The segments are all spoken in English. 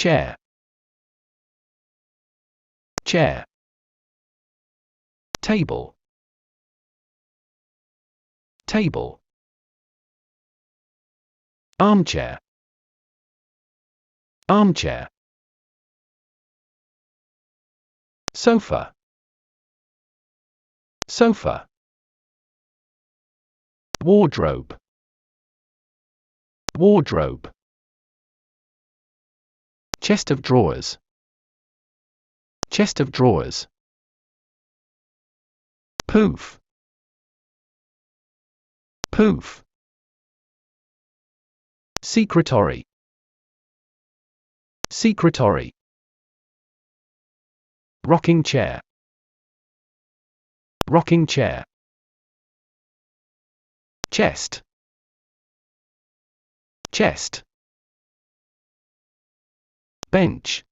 chair, chair. Table, table. Armchair, armchair. Sofa, sofa. Wardrobe, wardrobe. Chest of drawers, chest of drawers. Poof, poof. Secretory, secretory. Rocking chair, rocking chair. Chest, chest. Bench,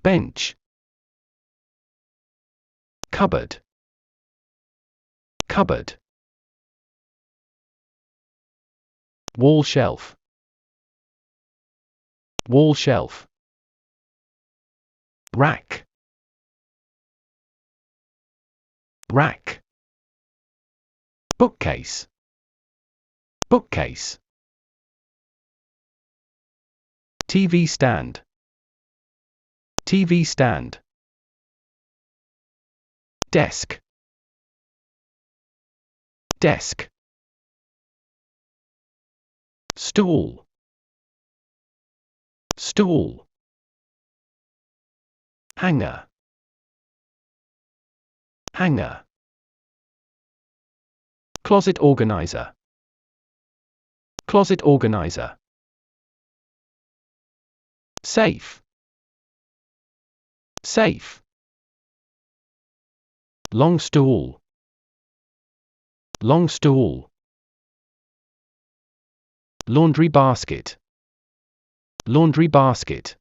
bench. Cupboard, cupboard. Wall shelf, wall shelf. Rack, rack. Bookcase, bookcase. TV stand, TV stand. Desk, desk. Stool, stool. Hanger, hanger. Closet organizer, closet organizer. Safe, safe. Long stool, long stool. Laundry basket, laundry basket.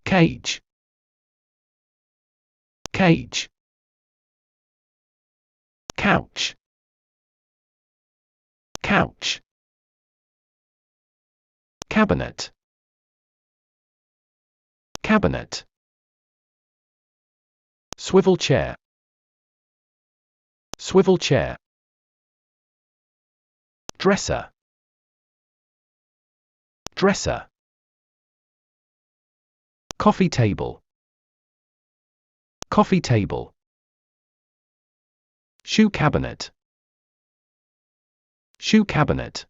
Cage, cage. Couch, couch. Cabinet, cabinet. Swivel chair, swivel chair. Dresser, dresser. Coffee table, coffee table. Shoe cabinet, shoe cabinet.